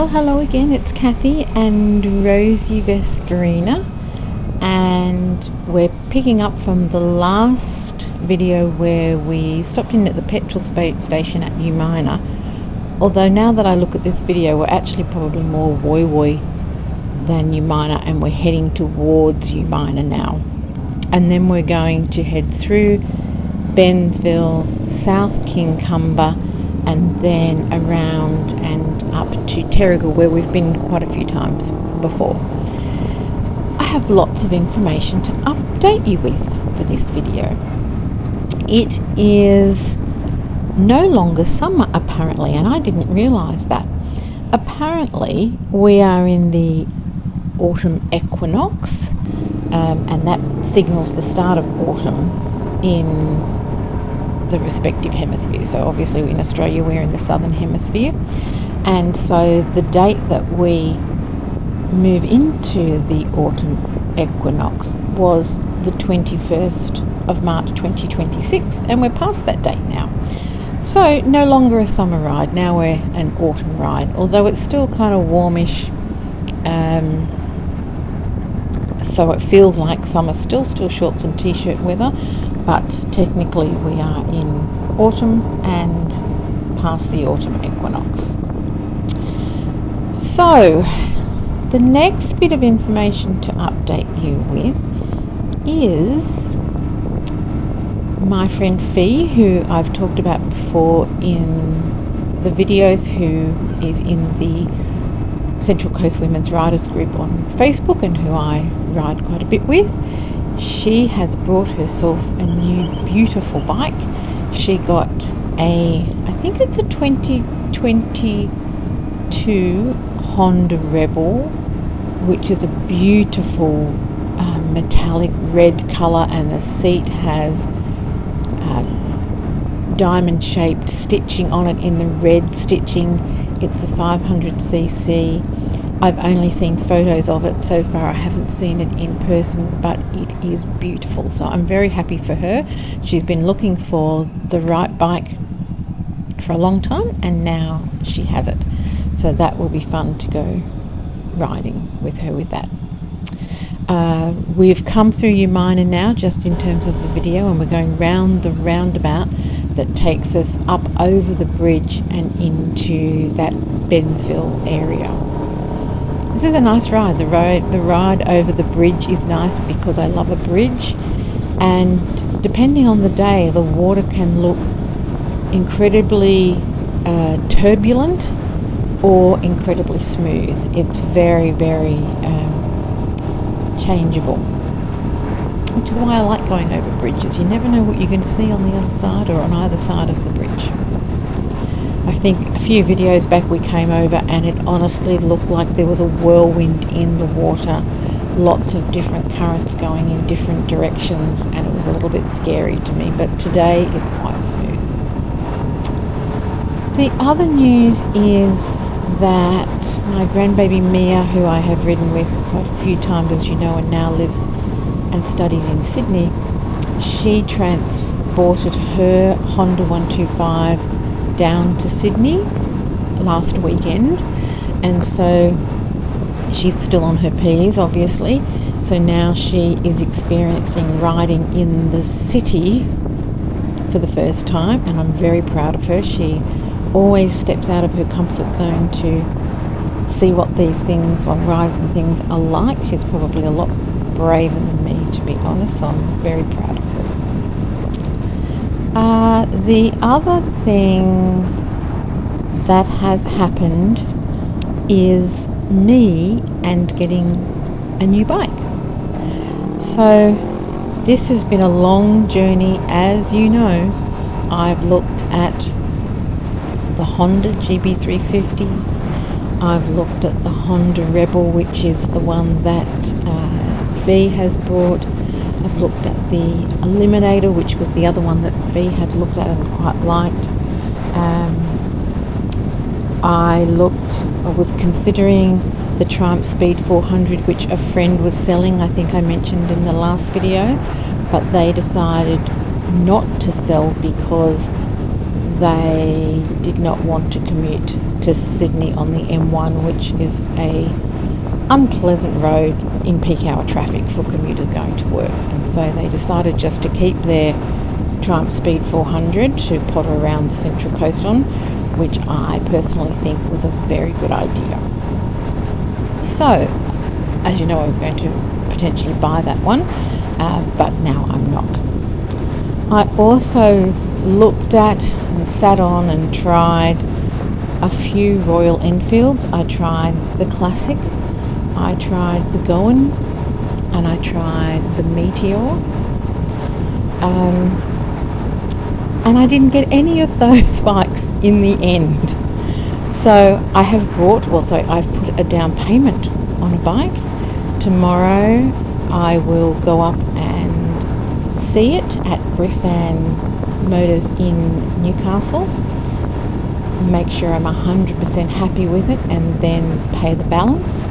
Well, hello again, it's Kathy and Rosie Vesperina, and we're picking up from the last video where we stopped in at the petrol station at Umina. Although now that I look at this video, we're actually probably more Woy than Umina, and we're heading towards Umina now. And then we're going to head through Bensville, South Kincumber, and then around and up to Terrigal, where we've been quite a few times before. I have lots of information to update you with for this video. It is no longer summer apparently, and I didn't realise that. Apparently we are in the autumn equinox, and that signals the start of autumn in the respective hemispheres. So obviously in Australia we're in the southern hemisphere, and so the date that we move into the autumn equinox was the 21st of March 2026, and we're past that date now. So no longer a summer ride, now we're an autumn ride, although it's still kind of warmish, so it feels like summer, still shorts and t-shirt weather, but technically we are in autumn and past the autumn equinox. So the next bit of information to update you with is my friend Fee, who I've talked about before in the videos, who is in the Central Coast Women's Riders group on Facebook and who I ride quite a bit with. She has brought herself a new beautiful bike. She got I think it's a 2022 Honda Rebel, which is a beautiful metallic red colour, and the seat has diamond shaped stitching on it in the red stitching. It's a 500cc. I've only seen photos of it so far. I haven't seen it in person, but it is beautiful. So I'm very happy for her. She's been looking for the right bike for a long time, and now she has it. So that will be fun to go riding with her with that. We've come through Umina now, just in terms of the video, and we're going round the roundabout that takes us up over the bridge and into that Bensville area. This is a nice ride. The ride over the bridge is nice because I love a bridge, and depending on the day, the water can look incredibly turbulent or incredibly smooth. It's very changeable, which is why I like going over bridges. You never know what you're going to see on the other side or on either side of the bridge. I think a few videos back we came over and it honestly looked like there was a whirlwind in the water, lots of different currents going in different directions, and it was a little bit scary to me, but today it's quite smooth. The other news is that my grandbaby Mia, who I have ridden with quite a few times, as you know, and now lives and studies in Sydney, she transported her Honda 125 down to Sydney last weekend, and so she's still on her P's obviously, so now she is experiencing riding in the city for the first time, and I'm very proud of her. She always steps out of her comfort zone to see what these things on rides and things are like. She's probably a lot braver than me, to be honest, so I'm very proud of her. The other thing that has happened is me and getting a new bike. So this has been a long journey. As you know, I've looked at the Honda GB350. I've looked at the Honda Rebel, which is the one that V has brought. I've looked at the Eliminator, which was the other one that V had looked at and quite liked. I was considering the Triumph Speed 400, which a friend was selling, I think I mentioned in the last video, but they decided not to sell because they did not want to commute to Sydney on the M1, which is a unpleasant road in peak hour traffic for commuters going to work, and so they decided just to keep their Triumph Speed 400 to potter around the Central Coast on, which I personally think was a very good idea. So, as you know, I was going to potentially buy that one, but now I'm not. I also looked at and sat on and tried a few Royal Enfields. I tried the Classic, I tried the Goan, and I tried the Meteor. And I didn't get any of those bikes in the end. So I have I've put a down payment on a bike. Tomorrow I will go up and see it at Brissan Motors in Newcastle, make sure I'm 100% happy with it, and then pay the balance,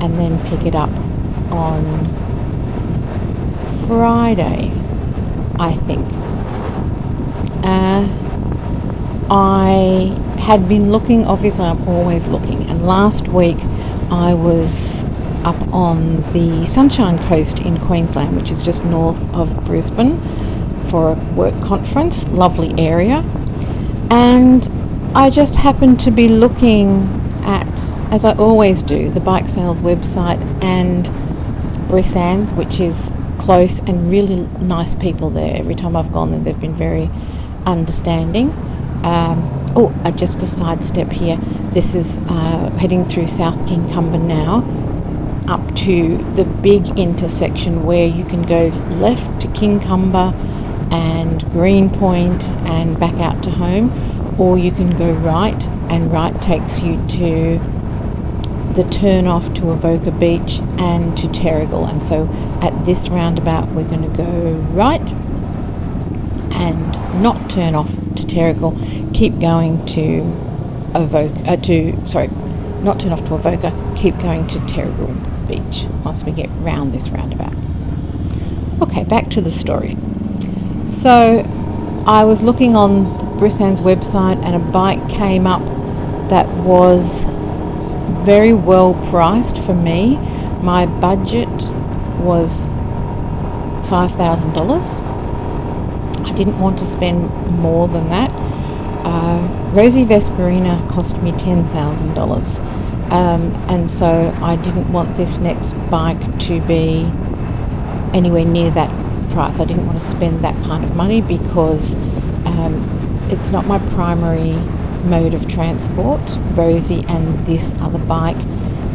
and then pick it up on Friday, I think. I had been looking, obviously I'm always looking, and last week I was up on the Sunshine Coast in Queensland, which is just north of Brisbane, for a work conference. Lovely area. And I just happened to be looking at, as I always do, the bike sales website and Brissan's, which is close, and really nice people there. Every time I've gone there, they've been very understanding. I just a sidestep here. This is heading through South Kincumber now, up to the big intersection where you can go left to Kincumber and Greenpoint and back out to home, or you can go right, and right takes you to the turn off to Avoca Beach and to Terrigal. And so at this roundabout we're going to go right and not turn off to Terrigal, keep going to not turn off to Avoca, keep going to Terrigal Beach once we get round this roundabout. Okay, back to the story. So I was looking on Brissan's website, and a bike came up that was very well priced for me. My budget was $5,000. I didn't want to spend more than that. Rosie Vesperina cost me $10,000, and so I didn't want this next bike to be anywhere near that price. I didn't want to spend that kind of money because it's not my primary mode of transport. Rosie and this other bike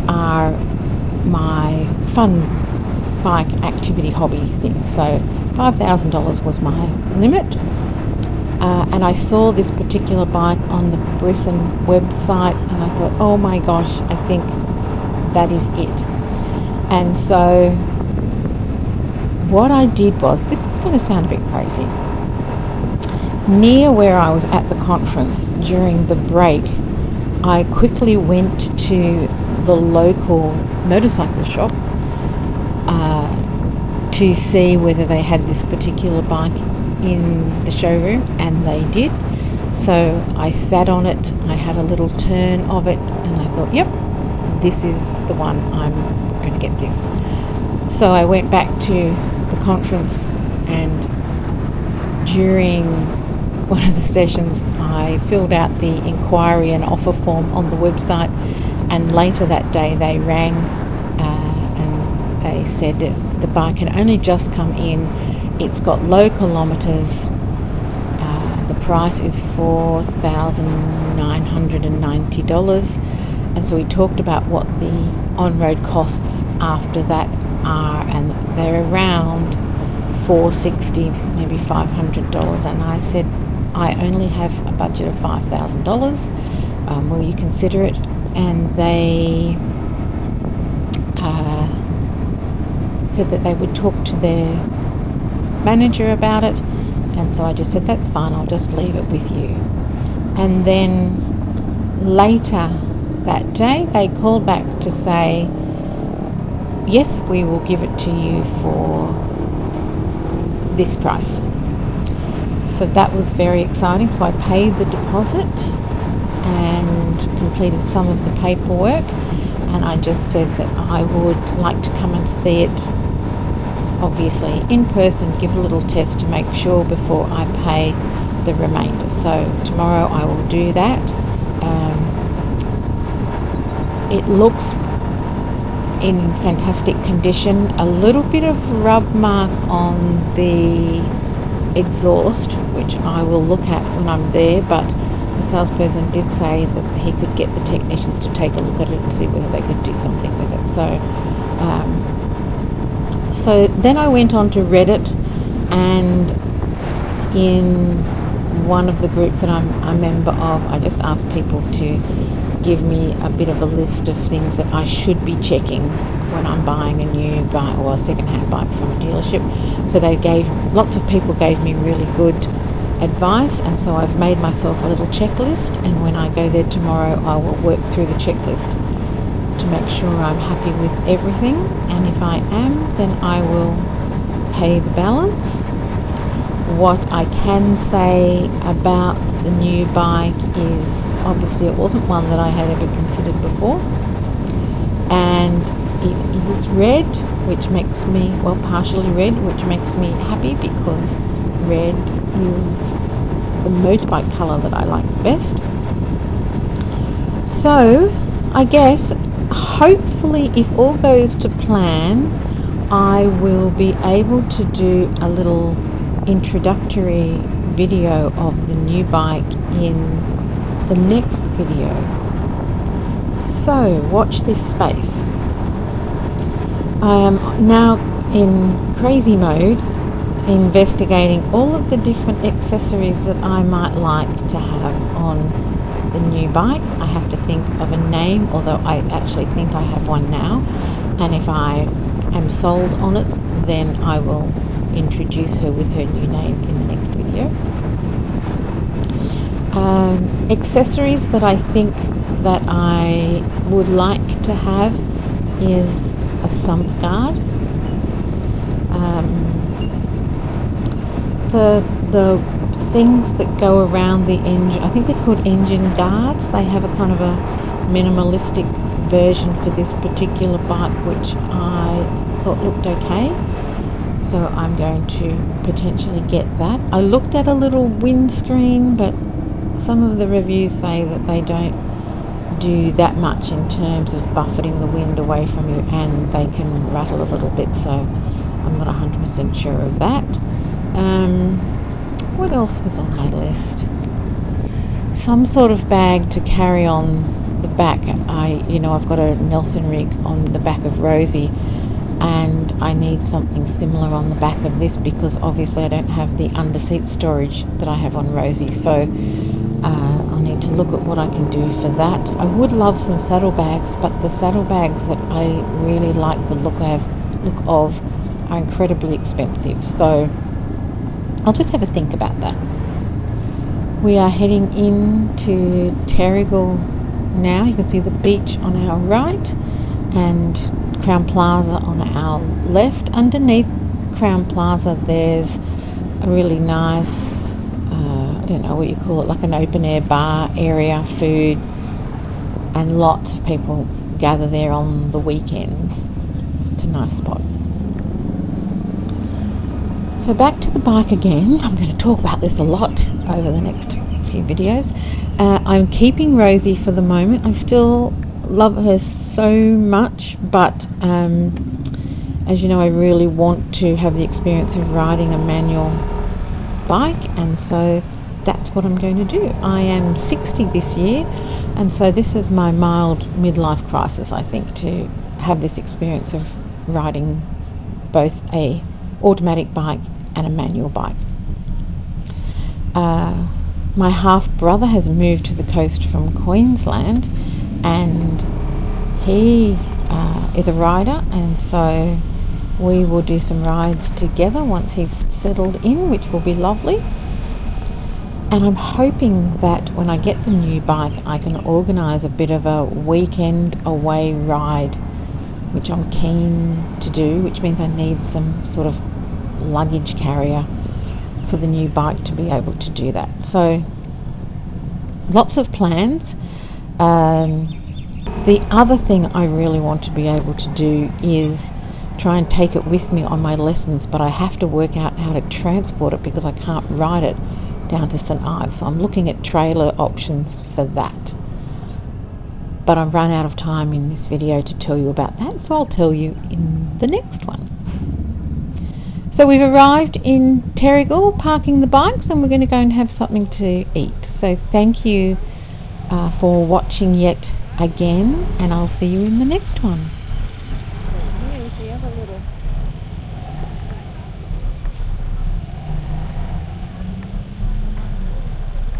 are my fun bike activity hobby thing. So $5,000 was my limit. And I saw this particular bike on the Brissan website, and I thought, oh my gosh, I think that is it. And so what I did was, this is going to sound a bit crazy, near where I was at the conference during the break, I quickly went to the local motorcycle shop to see whether they had this particular bike in the showroom, and they did. So I sat on it, I had a little turn of it, and I thought, yep, this is the one, I'm going to get this. So I went back to the conference, and during one of the sessions I filled out the inquiry and offer form on the website, and later that day they rang and they said that the bike had only just come in, it's got low kilometres, the price is $4,990, and so we talked about what the on-road costs after that are, and they're around $460, maybe $500, and I said I only have a budget of $5,000, will you consider it? And they said that they would talk to their manager about it, and so I just said that's fine, I'll just leave it with you. And then later that day they called back to say, yes, we will give it to you for this price. So that was very exciting. So I paid the deposit and completed some of the paperwork, and I just said that I would like to come and see it, obviously in person, give a little test to make sure before I pay the remainder. So tomorrow I will do that. It looks in fantastic condition. A little bit of rub mark on the exhaust, which I will look at when I'm there, but the salesperson did say that he could get the technicians to take a look at it and see whether they could do something with it. So then I went on to Reddit, and in one of the groups that I'm a member of, I just asked people to give me a bit of a list of things that I should be checking when I'm buying a new bike or a second-hand bike from a dealership. So lots of people gave me really good advice, and so I've made myself a little checklist, and when I go there tomorrow I will work through the checklist to make sure I'm happy with everything, and if I am, then I will pay the balance. What I can say about the new bike is obviously it wasn't one that I had ever considered before, and it is red, which makes me, well, partially red, which makes me happy because red is the motorbike colour that I like the best. So I guess hopefully, if all goes to plan, I will be able to do a little introductory video of the new bike in the next video. So watch this space. I am now in crazy mode, investigating all of the different accessories that I might like to have on the new bike. I have to think of a name, although I actually think I have one now, and if I am sold on it, then I will introduce her with her new name in the next video. Accessories that I think that I would like to have is a sump guard. The things that go around the engine, I think they're called engine guards. They have a kind of a minimalistic version for this particular bike, which I thought looked okay. So I'm going to potentially get that. I looked at a little windscreen, but some of the reviews say that they don't do that much in terms of buffeting the wind away from you, and they can rattle a little bit, so I'm not 100% sure of that. What else was on my list? Some sort of bag to carry on the back. I've got a Nelson rig on the back of Rosie, and I need something similar on the back of this because obviously I don't have the underseat storage that I have on Rosie, so I'll need to look at what I can do for that. I would love some saddlebags, but the saddlebags that I really like the look of are incredibly expensive, so I'll just have a think about that. We are heading into Terrigal now. You can see the beach on our right and Crown Plaza on our left. Underneath Crown Plaza there's a really nice, I don't know what you call it, like an open air bar area, food, and lots of people gather there on the weekends. It's a nice spot. So back to the bike again. I'm going to talk about this a lot over the next few videos. I'm keeping Rosie for the moment. I still love her so much, but as you know, I really want to have the experience of riding a manual bike, and so that's what I'm going to do. I am 60 this year, and so this is my mild midlife crisis, I think, to have this experience of riding both a automatic bike and a manual bike. My half brother has moved to the coast from Queensland, and he is a rider, and so we will do some rides together once he's settled in, which will be lovely. And I'm hoping that when I get the new bike I can organise a bit of a weekend away ride, which I'm keen to do, which means I need some sort of luggage carrier for the new bike to be able to do that. So lots of plans. The other thing I really want to be able to do is try and take it with me on my lessons, but I have to work out how to transport it because I can't ride it down to St Ives. So I'm looking at trailer options for that. But I've run out of time in this video to tell you about that, so I'll tell you in the next one. So we've arrived in Terrigal, parking the bikes, and we're going to go and have something to eat. So thank you for watching yet again, and I'll see you in the next one.